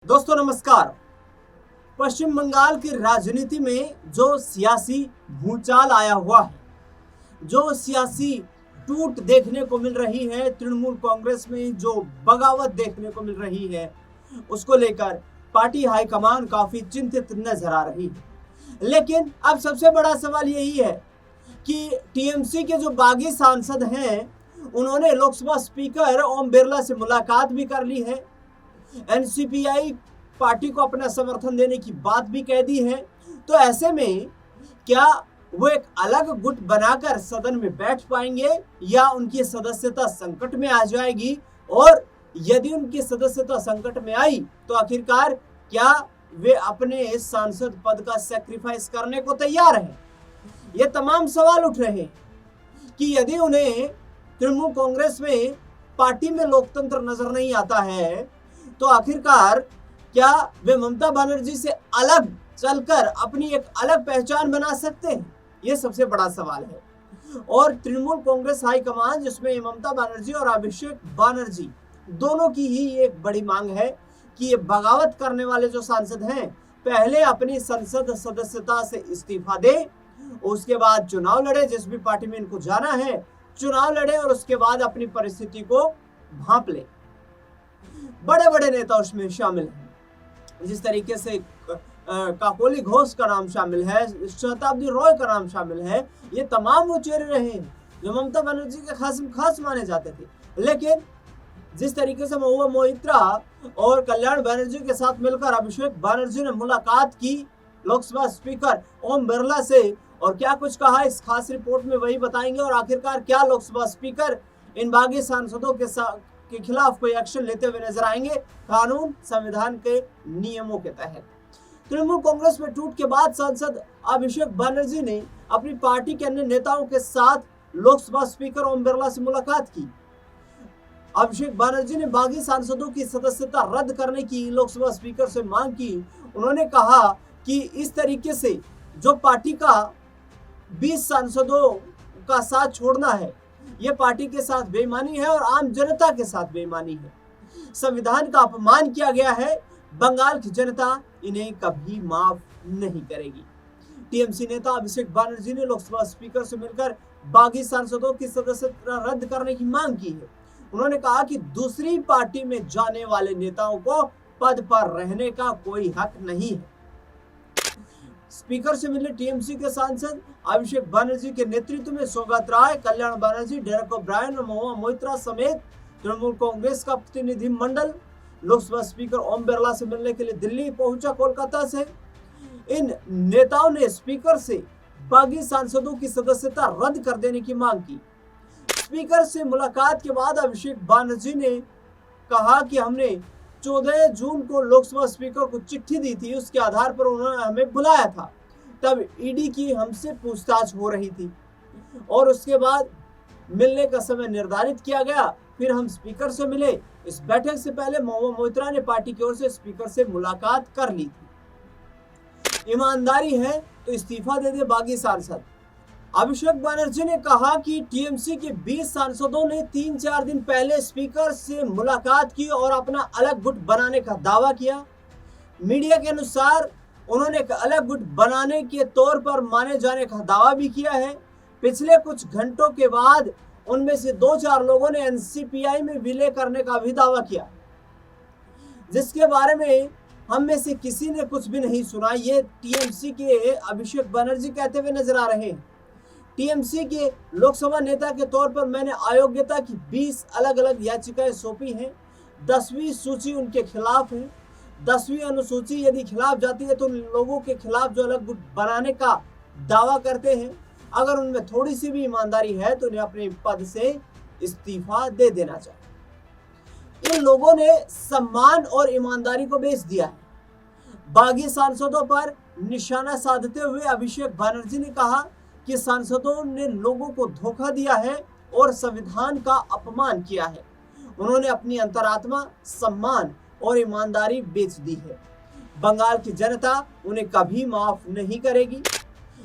दोस्तों नमस्कार। पश्चिम बंगाल की राजनीति में जो सियासी भूचाल आया हुआ है, जो सियासी टूट देखने को मिल रही है, तृणमूल कांग्रेस में जो बगावत देखने को मिल रही है, उसको लेकर पार्टी हाईकमान काफी चिंतित नजर आ रही है। लेकिन अब सबसे बड़ा सवाल यही है कि टीएमसी के जो बागी सांसद हैं, उन्होंने लोकसभा स्पीकर ओम बिरला से मुलाकात भी कर ली है। एनसीपीआई पार्टी को अपना समर्थन देने की बात भी कह दी है। तो ऐसे में क्या वो एक अलग गुट बनाकर सदन में बैठ पाएंगे या उनकी सदस्यता संकट में आ जाएगी? और यदि उनकी सदस्यता संकट में आई तो आखिरकार क्या वे अपने सांसद पद का सैक्रिफाइस करने को तैयार हैं? ये तमाम सवाल उठ रहे हैं कि यदि उन्हें तृणमूल कांग्रेस में पार्टी में लोकतंत्र नजर नहीं आता है तो आखिरकार क्या वे ममता बनर्जी से अलग चलकर अपनी एक अलग पहचान बना सकते हैं? ये सबसे बड़ा सवाल है। और तृणमूल कांग्रेस हाईकमान, जिसमें ममता बनर्जी और अभिषेक बनर्जी दोनों की ही एक बड़ी मांग है कि ये बगावत करने वाले जो सांसद हैं, पहले अपनी संसद सदस्यता से इस्तीफा दे, उसके बाद चुनाव लड़े, जिस भी पार्टी में इनको जाना है चुनाव लड़े और उसके बाद अपनी परिस्थिति को भांप ले। बड़े बड़े नेता उसमें शामिल हैं, जिस तरीके से काकोली घोष का नाम शामिल है, शताब्दी रॉय का नाम शामिल है। ये तमाम वो चेहरे रहे हैं जो ममता बनर्जी के खास माने जाते थे। लेकिन जिस तरीके से महुआ मोइत्रा और कल्याण बनर्जी के साथ मिलकर अभिषेक बनर्जी ने मुलाकात की लोकसभा स्पीकर ओम बिरला से, और क्या कुछ कहा इस खास रिपोर्ट में वही बताएंगे। और आखिरकार क्या लोकसभा स्पीकर इन बागी सांसदों के खिलाफ कोई एक्शन लेते हुए नजर आएंगे कानून संविधान के नियमों के तहत? तृणमूल कांग्रेस में टूट के बाद सांसद अभिषेक बनर्जी ने अपनी पार्टी के अन्य नेताओं के साथ लोकसभा स्पीकर ओम बिरला से मुलाकात की। अभिषेक बनर्जी ने बागी सांसदों की सदस्यता रद्द करने की लोकसभा स्पीकर से मांग की। उन्होंने कहा कि इस तरीके से जो पार्टी का 20 सांसदों का साथ छोड़ना है, यह पार्टी के साथ बेईमानी है और आम जनता के साथ बेईमानी है। संविधान का अपमान किया गया है। बंगाल की जनता इन्हें कभी माफ नहीं करेगी। टीएमसी नेता अभिषेक बनर्जी ने लोकसभा स्पीकर से मिलकर बागी सांसदों की सदस्यता रद्द करने की मांग की है। उन्होंने कहा कि दूसरी पार्टी में जाने वाले नेताओं को पद पर रहने का कोई हक नहीं है। स्पीकर से मिले टीएमसी के सांसद अभिषेक बनर्जी के नेतृत्व में सौगत राय, कल्याण बनर्जी, डेरेक ओब्रायन और महुआ मोइत्रा समेत तृणमूल कांग्रेस का प्रतिनिधि मंडल लोकसभा स्पीकर ओम बिरला से मिलने के लिए दिल्ली पहुंचा कोलकाता से। इन नेताओं ने स्पीकर से बागी सांसदों की सदस्यता रद्द कर देने की मांग की। स्पीकर से मुलाकात के बाद अभिषेक बनर्जी ने कहा कि हमने 14 जून को लोकसभा स्पीकर को चिट्ठी दी थी, उसके आधार पर उन्होंने हमें बुलाया था। तब ईडी की हमसे पूछताछ हो रही थी और उसके बाद मिलने का समय निर्धारित किया गया। फिर हम स्पीकर से मिले। इस बैठक से पहले महुआ मोइत्रा ने पार्टी की ओर से स्पीकर से मुलाकात कर ली थी। ईमानदारी है तो इस्तीफा दे दे बागी सांसद। अभिषेक बनर्जी ने कहा कि टीएमसी के 20 सांसदों ने 3-4 दिन पहले स्पीकर से मुलाकात की और अपना अलग गुट बनाने का दावा किया। मीडिया के अनुसार उन्होंने एक अलग गुट बनाने के तौर पर माने जाने का दावा भी किया है। पिछले कुछ घंटों के बाद उनमें से 2-4 लोगों ने एनसीपीआई में विलय करने का भी दावा किया, जिसके बारे में हम में से किसी ने कुछ भी नहीं सुना। ये टीएमसी के अभिषेक बनर्जी कहते हुए नजर आ रहे हैं। टीएमसी के लोकसभा नेता के तौर पर मैंने अयोग्यता की 20 अलग अलग याचिकाएं सौंपी हैं। 10वीं सूची उनके खिलाफ है। 10वीं अनुसूची यदि खिलाफ जाती है तो लोगों के खिलाफ जो अलग गुट बनाने का दावा करते हैं, अगर उनमें थोड़ी सी भी ईमानदारी है तो उन्हें अपने पद से इस्तीफा दे देना चाहिए। इन लोगों ने सम्मान और ईमानदारी को बेच दिया है। बागी सांसदों पर निशाना साधते हुए अभिषेक बनर्जी ने कहा कि सांसदों ने लोगों को धोखा दिया है और संविधान का अपमान किया है। उन्होंने अपनी अंतरात्मा, सम्मान और ईमानदारी बेच दी है। बंगाल की जनता उन्हें कभी माफ नहीं करेगी।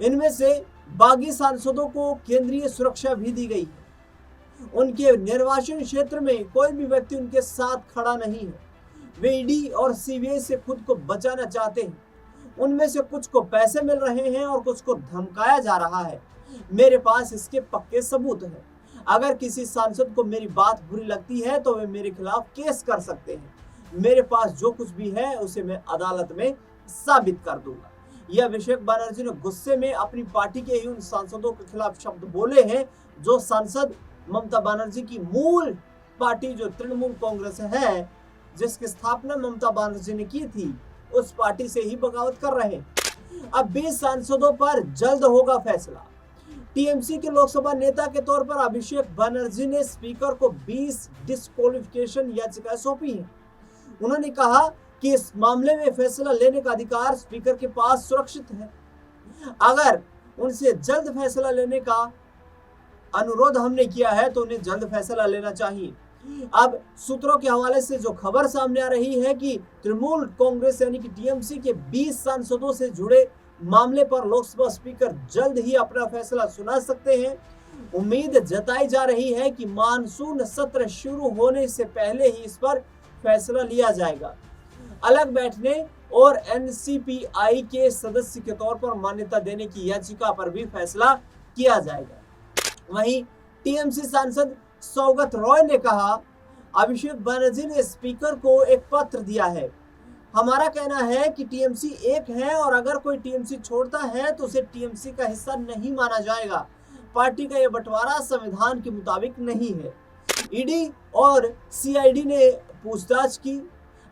इनमें से बागी सांसदों को केंद्रीय सुरक्षा भी दी गई है। उनके निर्वाचन क्षेत्र में कोई भी व्यक्ति उनके साथ खड़ा नहीं है। वे ईडी और सीबीआई से खुद को बचाना चाहते हैं। उनमें से कुछ को पैसे मिल रहे हैं और कुछ को धमकाया जा रहा है। मेरे पास इसके पक्के सबूत हैं। अगर किसी सांसद को मेरी बात बुरी लगती है तो वे मेरे खिलाफ केस कर सकते हैं। मेरे पास जो कुछ भी है उसे मैं अदालत में साबित कर दूंगा। यह अभिषेक बनर्जी ने गुस्से में अपनी पार्टी के ही उन सांसदों के खिलाफ शब्द बोले हैं जो सांसद ममता बनर्जी की मूल पार्टी जो तृणमूल कांग्रेस है, जिसकी स्थापना ममता बनर्जी ने की थी, उस पार्टी से ही बगावत कर रहे हैं। अब 20 सांसदों पर जल्द होगा फैसला। टीएमसी के लोकसभा नेता के तौर पर अभिषेक बनर्जी ने स्पीकर को 20 डिस्क्वालिफिकेशन याचिका सौंपी है। उन्होंने कहा कि इस मामले में फैसला लेने का अधिकार स्पीकर के पास सुरक्षित है। अगर उनसे जल्द फैसला लेने का अनुरोध हमने किया है तो उन्हें जल्द फैसला लेना चाहिए। अब सूत्रों के हवाले से जो खबर सामने आ रही है कि तृणमूल कांग्रेस यानी कि टीएमसी के 20 सांसदों से जुड़े मामले पर लोकसभा स्पीकर जल्द ही अपना फैसला सुना सकते हैं। उम्मीद जताई जा रही है कि मानसून सत्र शुरू होने से पहले ही इस पर फैसला लिया जाएगा। अलग बैठने और एनसीपीआई के सदस्य के तौर पर मान्यता देने की याचिका पर भी फैसला किया जाएगा। वहीं टीएमसी सांसद सौगत रॉय ने कहा, अभिषेक बनर्जी ने स्पीकर को एक पत्र दिया है। हमारा कहना है कि टीएमसी एक है और अगर कोई टीएमसी छोड़ता है तो उसे टीएमसी का हिस्सा नहीं माना जाएगा। पार्टी का यह बंटवारा संविधान के मुताबिक नहीं है। ईडी और सीआईडी ने पूछताछ की।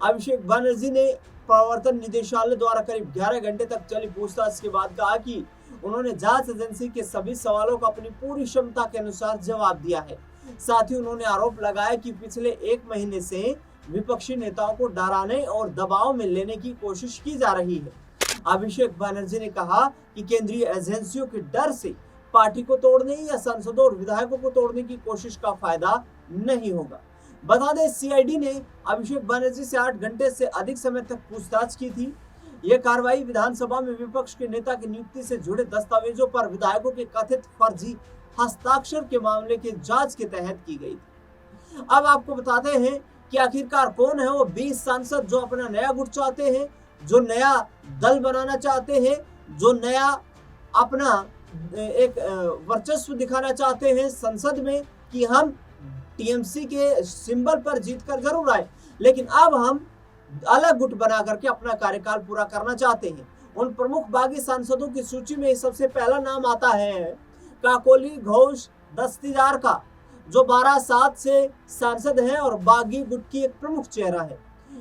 अभिषेक बनर्जी ने प्रवर्तन निदेशालय द्वारा करीब 11 घंटे तक चली पूछताछ के बाद कहा कि उन्होंने जांच एजेंसी के सभी सवालों का अपनी पूरी क्षमता के अनुसार जवाब दिया है। साथ ही उन्होंने आरोप लगाया कि पिछले 1 महीने से विपक्षी नेताओं को डराने और दबाव में लेने की कोशिश की जा रही है। अभिषेक बनर्जी ने कहा कि केंद्रीय एजेंसियों के डर से पार्टी को तोड़ने या सांसदों और विधायकों को तोड़ने की कोशिश का फायदा नहीं होगा। बता दें, सीआईडी ने अभिषेक बनर्जी से 8 घंटे से अधिक समय तक पूछताछ की थी। यह कार्रवाई विधानसभा में विपक्ष के नेता की नियुक्ति से जुड़े दस्तावेजों पर विधायकों के कथित फर्जी हस्ताक्षर के मामले की जांच के तहत की गई थी। अब आपको बताते हैं कि आखिरकार कौन है वो 20 सांसद जो अपना नया गुट चाहते हैं, जो नया दल बनाना चाहते हैं, जो नया अपना एक वर्चस्व दिखाना चाहते हैं संसद में कि हम टीएमसी के सिंबल पर जीतकर जरूर आए, लेकिन अब हम अलग गुट बना करके अपना कार्यकाल पूरा करना चाहते हैं। उन प्रमुख बागी सांसदों की सूची में सबसे पहला नाम आता है काकोली घोष दस्तीदार का, जो 12/7 से सांसद हैं और बागी गुट की एक प्रमुख चेहरा है।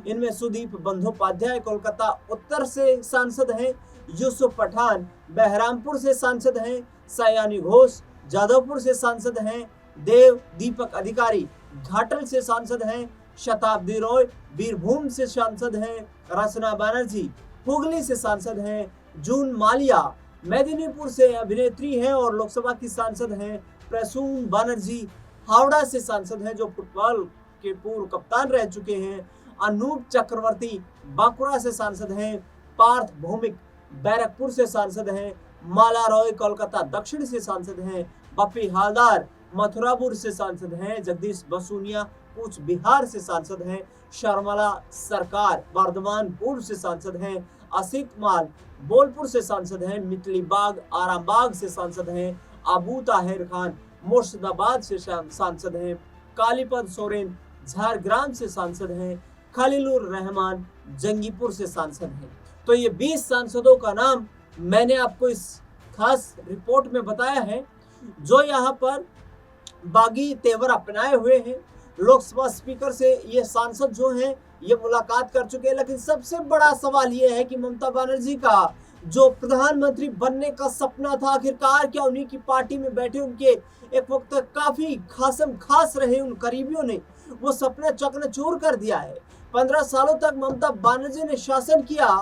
इनमें सुदीप बंदोपाध्याय कोलकाता उत्तर से सांसद हैं, यूसुफ पठान बहरामपुर से सांसद हैं, सयानी घोष जादवपुर से सांसद हैं, देव दीपक अधिकारी घाटल से सांसद हैं, शताब्दी रॉय बीरभूम से सांसद हैं, रचना बनर्जी हुगली से सांसद हैं, जून मालिया मेदिनीपुर से अभिनेत्री हैं और लोकसभा की सांसद हैं, प्रसून बनर्जी हावड़ा से सांसद हैं जो फुटबॉल के पूर्व कप्तान रह चुके हैं, अनूप चक्रवर्ती बांकुड़ा से सांसद हैं, पार्थ भौमिक बैरकपुर से सांसद हैं, माला रॉय कोलकाता दक्षिण से सांसद हैं, बप्पी हालदार मथुरापुर से सांसद हैं, जगदीश बसुनिया कूच बिहार से सांसद हैं, शर्मला सरकार बर्धमान पूर्व से सांसद हैं, असित माल बोलपुर से सांसद हैं, मितली बाग आरामबाग से सांसद हैं, अबू ताहिर खान मुर्शिदाबाद से सांसद हैं, कालीपद सोरेन झारग्राम से सांसद हैं, खलीलुर रहमान जंगीपुर से सांसद हैं। तो ये 20 सांसदों का नाम मैंने आपको इस खास रिपोर्ट में बताया है, जो यहाँ पर बागी तेवर अपनाए हुए हैं। लोकसभा स्पीकर से ये सांसद जो हैं ये मुलाकात कर चुके हैं, लेकिन सबसे बड़ा सवाल ये है कि ममता बनर्जी का जो प्रधानमंत्री बनने का सपना था, आखिरकार क्या उन्हीं की पार्टी में बैठे उनके एक वक्त काफी खास रहे उन करीबियों ने वो सपना चकनाचूर कर दिया है। 15 सालों तक ममता बनर्जी ने शासन किया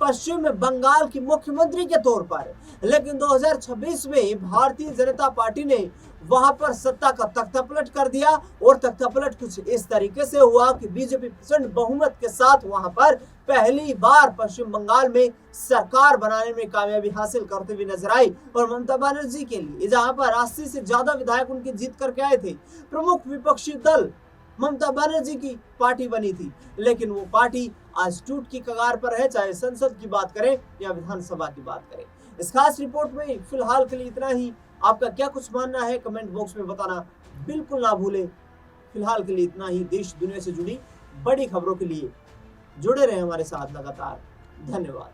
पश्चिम बंगाल की मुख्यमंत्री के तौर पर, लेकिन 2026 में भारतीय जनता पार्टी ने वहां पर सत्ता का तख्ता पलट कर दिया और तख्ता पलट कुछ इस तरीके से हुआ कि बीजेपी प्रचंड बहुमत के साथ वहां पर पहली बार पश्चिम बंगाल में सरकार बनाने में कामयाबी हासिल करते हुए नजर आई। और ममता बनर्जी के लिए जहां पर 80 से ज्यादा विधायक उनके जीत करके आए थे, प्रमुख विपक्षी दल ममता बनर्जी की पार्टी बनी थी, लेकिन वो पार्टी आज टूट की कगार पर है, चाहे संसद की बात करें या विधानसभा की बात करें। इस खास रिपोर्ट में फिलहाल के लिए इतना ही। आपका क्या कुछ मानना है कमेंट बॉक्स में बताना बिल्कुल ना भूलें। फिलहाल के लिए इतना ही। देश दुनिया से जुड़ी बड़ी खबरों के लिए जुड़े रहे हमारे साथ लगातार। धन्यवाद।